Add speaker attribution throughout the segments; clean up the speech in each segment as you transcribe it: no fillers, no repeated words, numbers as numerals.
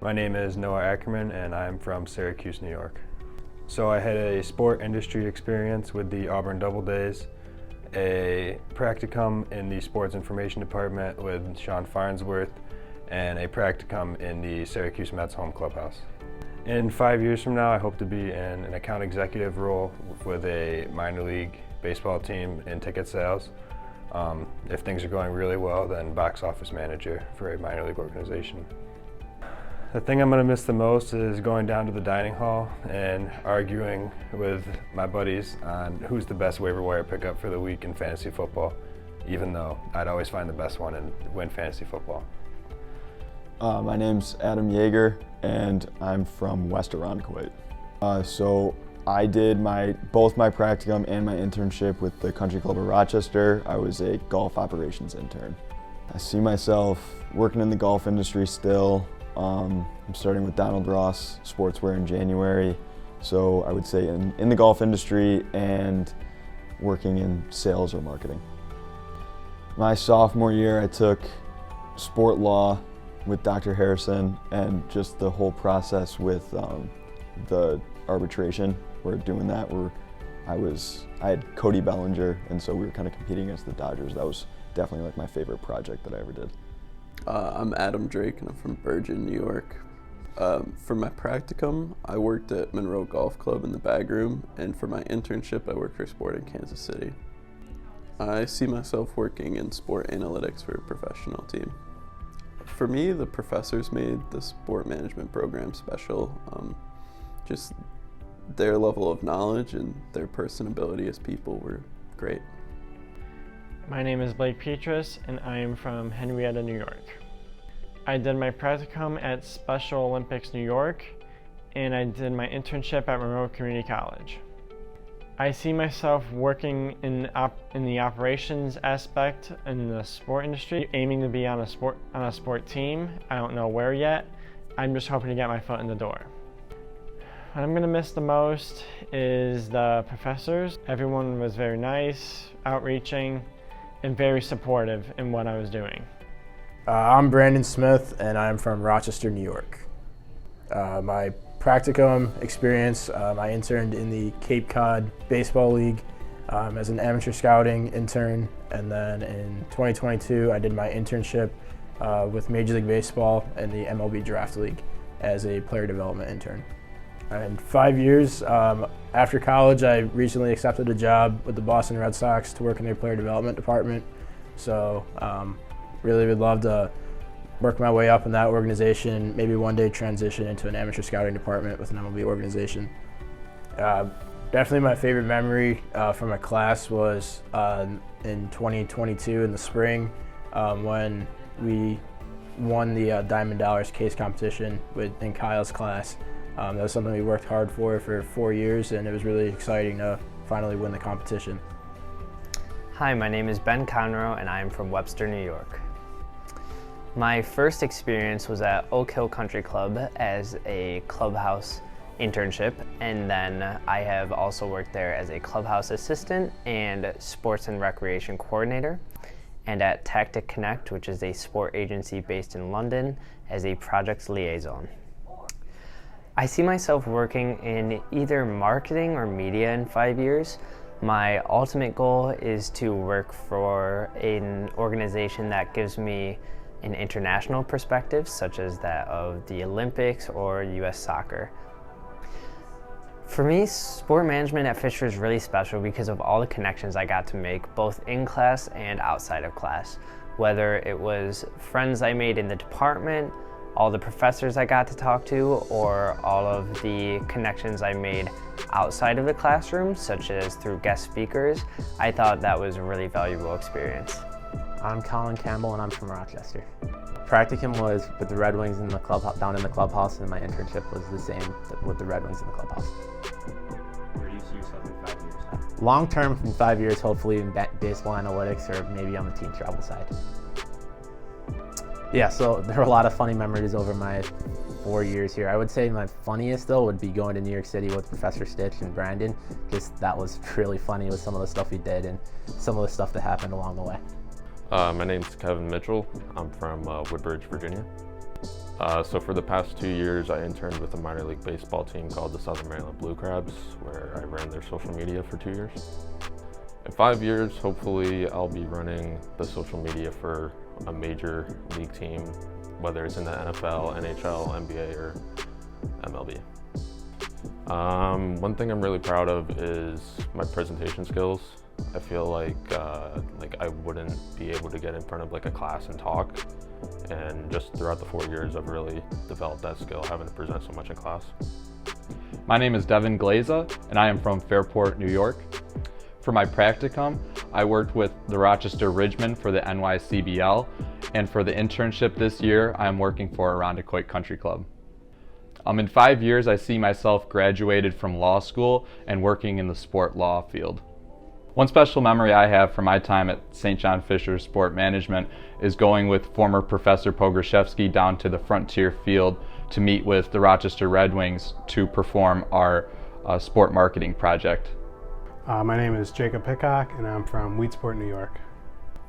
Speaker 1: My name is Noah Ackerman and I'm from Syracuse, New York. So I had a sport industry experience with the Auburn Double Days, a practicum in the sports information department with Sean Farnsworth, and a practicum in the Syracuse Mets home clubhouse. In 5 years from now, I hope to be in an account executive role with a minor league baseball team in ticket sales. If things are going really well, then box office manager for a minor league organization. The thing I'm going to miss the most is going down to the dining hall and arguing with my buddies on who's the best waiver wire pickup for the week in fantasy football, even though I'd always find the best one and win fantasy football.
Speaker 2: My name's Adam Yeager and I'm from West Irondequoit. So I did both my practicum and my internship with the Country Club of Rochester. I was a golf operations intern. I see myself working in the golf industry still. I'm starting with Donald Ross Sportswear in January. So I would say in the golf industry and working in sales or marketing. My sophomore year, I took sport law with Dr. Harrison, and just the whole process with the arbitration. We're doing that where I had Cody Bellinger, and so we were kind of competing against the Dodgers. That was definitely like my favorite project that I ever did.
Speaker 3: I'm Adam Drake and I'm from Bergen, New York. For my practicum, I worked at Monroe Golf Club in the bag room, and for my internship, I worked for Sport in Kansas City. I see myself working in sport analytics for a professional team. For me, the professors made the sport management program special. Just their level of knowledge and their personability as people were great.
Speaker 4: My name is Blake Petrus and I am from Henrietta, New York. I did my practicum at Special Olympics New York, and I did my internship at Monroe Community College. I see myself working in the operations aspect in the sport industry, aiming to be on a sport team. I don't know where yet. I'm just hoping to get my foot in the door. What I'm gonna miss the most is the professors. Everyone was very nice, outreaching, and very supportive in what I was doing.
Speaker 5: I'm Brandon Smith and I'm from Rochester, New York. My practicum experience, I interned in the Cape Cod Baseball League as an amateur scouting intern, and then in 2022 I did my internship with Major League Baseball and the MLB Draft League as a player development intern. And 5 years after college, I recently accepted a job with the Boston Red Sox to work in their player development department. So really would love to work my way up in that organization, maybe one day transition into an amateur scouting department with an MLB organization. Definitely my favorite memory from a class was in 2022 in the spring when we won the Diamond Dollars case competition in Kyle's class. That was something we worked hard for 4 years, and it was really exciting to finally win the competition.
Speaker 6: Hi, my name is Ben Conroe and I am from Webster, New York. My first experience was at Oak Hill Country Club as a clubhouse internship, and then I have also worked there as a clubhouse assistant and sports and recreation coordinator, and at Tactic Connect, which is a sport agency based in London, as a projects liaison. I see myself working in either marketing or media in 5 years. My ultimate goal is to work for an organization that gives me an international perspective, such as that of the Olympics or US soccer. For me, sport management at Fisher is really special because of all the connections I got to make, both in class and outside of class. Whether it was friends I made in the department, all the professors I got to talk to, or all of the connections I made outside of the classroom, such as through guest speakers, I thought that was a really valuable experience.
Speaker 7: I'm Colin Campbell and I'm from Rochester. Practicum was with the Red Wings in the clubhouse, down in the clubhouse, and my internship was the same with the Red Wings in the clubhouse.
Speaker 8: Where do you see yourself in 5 years now?
Speaker 7: Long term, in 5 years, hopefully in baseball analytics or maybe on the team travel side. Yeah, so there were a lot of funny memories over my 4 years here. I would say my funniest though would be going to New York City with Professor Stitch and Brandon. Just that was really funny with some of the stuff we did and some of the stuff that happened along the way.
Speaker 9: My name's Kevin Mitchell. I'm from Woodbridge, Virginia. So for the past 2 years, I interned with a minor league baseball team called the Southern Maryland Blue Crabs, where I ran their social media for 2 years. In 5 years, hopefully I'll be running the social media for a major league team, whether it's in the NFL, NHL, NBA, or MLB. One thing I'm really proud of is my presentation skills. I feel like I wouldn't be able to get in front of like a class and talk. And just throughout the 4 years, I've really developed that skill, having to present so much in class.
Speaker 10: My name is Devin Glaza, and I am from Fairport, New York. For my practicum, I worked with the Rochester Ridgemen for the NYCBL, and for the internship this year, I am working for Irondequoit Country Club. In 5 years, I see myself graduated from law school and working in the sport law field. One special memory I have from my time at St. John Fisher Sport Management is going with former Professor Pograszewski down to the Frontier Field to meet with the Rochester Red Wings to perform our sport marketing project.
Speaker 11: My name is Jacob Hickok, and I'm from Weedsport, New York.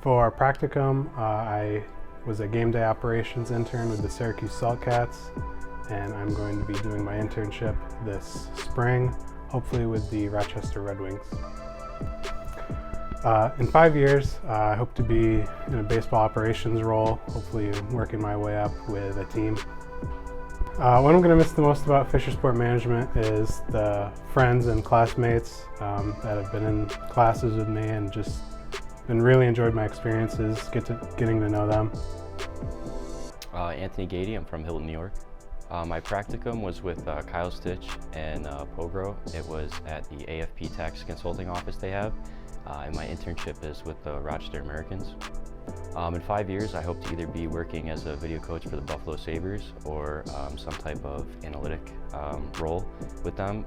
Speaker 11: For practicum, I was a game day operations intern with the Syracuse Saltcats, and I'm going to be doing my internship this spring, hopefully with the Rochester Red Wings. In 5 years, I hope to be in a baseball operations role, hopefully working my way up with a team. What I'm going to miss the most about Fisher Sport Management is the friends and classmates that have been in classes with me and just been really enjoyed my experiences, getting to know them.
Speaker 8: Anthony Gady, I'm from Hilton, New York. My practicum was with Kyle Stitch and Pogro. It was at the AFP tax consulting office they have. And my internship is with the Rochester Americans. In 5 years, I hope to either be working as a video coach for the Buffalo Sabres or some type of analytic role with them,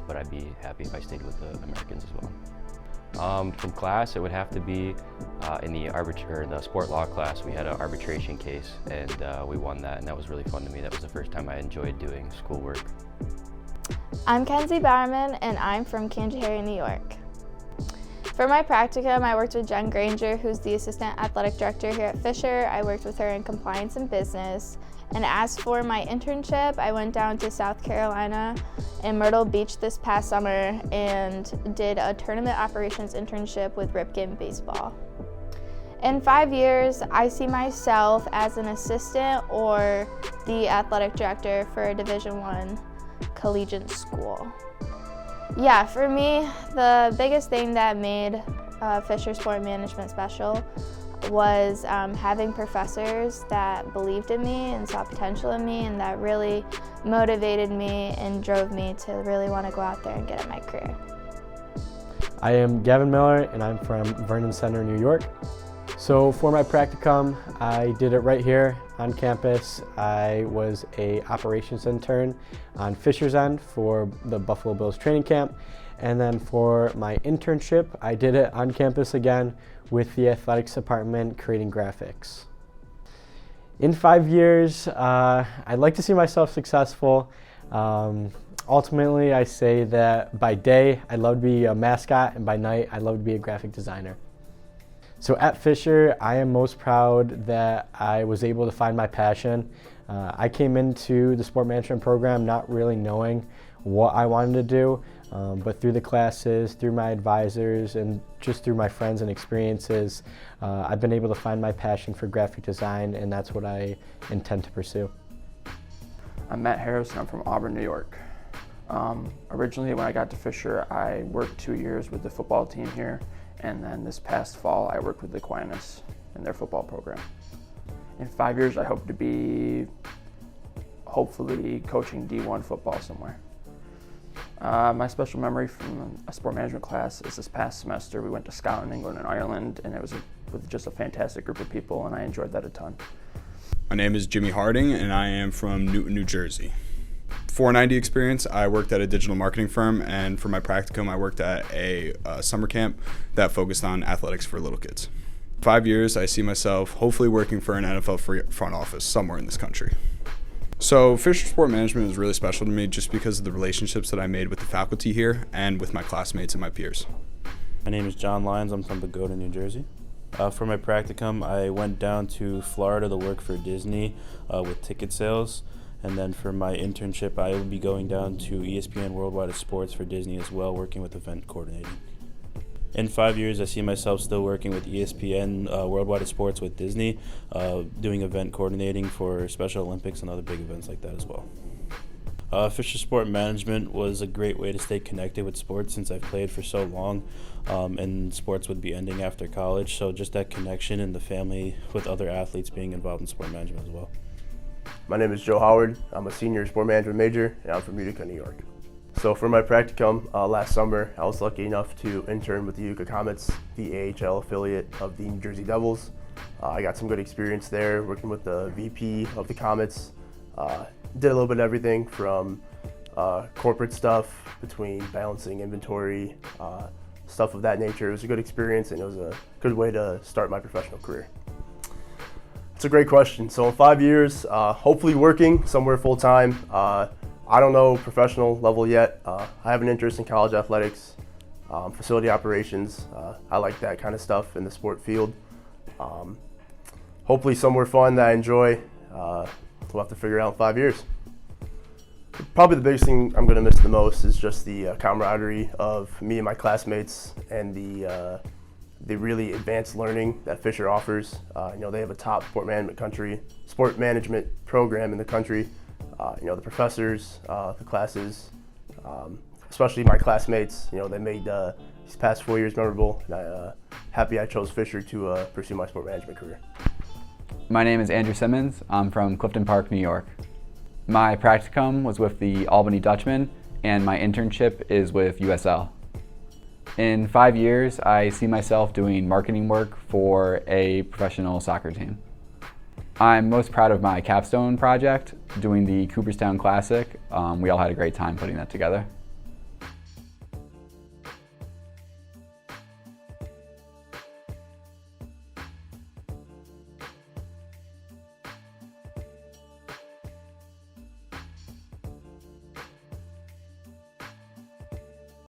Speaker 8: but I'd be happy if I stayed with the Americans as well. From class, it would have to be in the sport law class. We had an arbitration case, and we won that, and that was really fun to me. That was the first time I enjoyed doing schoolwork.
Speaker 12: I'm Kenzie Bowerman, and I'm from Cangahary, New York. For my practicum, I worked with Jen Granger, who's the Assistant Athletic Director here at Fisher. I worked with her in compliance and business. And as for my internship, I went down to South Carolina in Myrtle Beach this past summer and did a tournament operations internship with Ripken Baseball. In 5 years, I see myself as an assistant or the athletic director for a Division I collegiate school. Yeah, for me, the biggest thing that made Fisher Sport Management special was having professors that believed in me and saw potential in me, and that really motivated me and drove me to really want to go out there and get at my career.
Speaker 13: I am Gavin Miller, and I'm from Vernon Center, New York. So for my practicum, I did it right here on campus. I was a operations intern on Fisher's End for the Buffalo Bills training camp. And then for my internship, I did it on campus again with the athletics department creating graphics. In 5 years, I'd like to see myself successful. Ultimately, I say that by day, I'd love to be a mascot, and by night, I'd love to be a graphic designer. So at Fisher, I am most proud that I was able to find my passion. I came into the sport management program not really knowing what I wanted to do, but through the classes, through my advisors, and just through my friends and experiences, I've been able to find my passion for graphic design, and that's what I intend to pursue.
Speaker 14: I'm Matt Harris, and I'm from Auburn, New York. Originally, when I got to Fisher, I worked 2 years with the football team here. And then this past fall, I worked with the Aquinas in their football program. In 5 years, I hope to be hopefully coaching D1 football somewhere. My special memory from a sport management class is this past semester. We went to Scotland, England, and Ireland, and it was with just a fantastic group of people, and I enjoyed that a ton.
Speaker 15: My name is Jimmy Harding, and I am from Newton, New Jersey. 490 experience, I worked at a digital marketing firm, and for my practicum, I worked at a summer camp that focused on athletics for little kids. 5 years, I see myself hopefully working for an NFL front office somewhere in this country. So Fisher Sport Management is really special to me just because of the relationships that I made with the faculty here and with my classmates and my peers.
Speaker 16: My name is John Lyons. I'm from Pagoda, New Jersey. For my practicum, I went down to Florida to work for Disney with ticket sales. And then for my internship, I will be going down to ESPN Worldwide Sports for Disney as well, working with event coordinating. In 5 years, I see myself still working with ESPN Worldwide Sports with Disney, doing event coordinating for Special Olympics and other big events like that as well. Fisher Sport Management was a great way to stay connected with sports since I've played for so long, and sports would be ending after college. So just that connection and the family with other athletes being involved in sport management as well.
Speaker 17: My name is Joe Howard. I'm a senior sport management major, and I'm from Utica, New York. So for my practicum last summer, I was lucky enough to intern with the Utica Comets, the AHL affiliate of the New Jersey Devils. I got some good experience there working with the VP of the Comets. Did a little bit of everything from corporate stuff between balancing inventory, stuff of that nature. It was a good experience and it was a good way to start my professional career. It's a great question. So in 5 years, hopefully working somewhere full-time. I don't know professional level yet. I have an interest in college athletics, facility operations. I like that kind of stuff in the sport field. Hopefully somewhere fun that I enjoy. We'll have to figure it out in 5 years. Probably the biggest thing I'm going to miss the most is just the camaraderie of me and my classmates and the really advanced learning that Fisher offers. They have a top sport management program in the country. The professors, the classes, especially my classmates, they made these past 4 years memorable. And I'm happy I chose Fisher to pursue my sport management career.
Speaker 18: My name is Andrew Simmons. I'm from Clifton Park, New York. My practicum was with the Albany Dutchman, and my internship is with USL. In 5 years, I see myself doing marketing work for a professional soccer team. I'm most proud of my capstone project, doing the Cooperstown Classic. We all had a great time putting that together.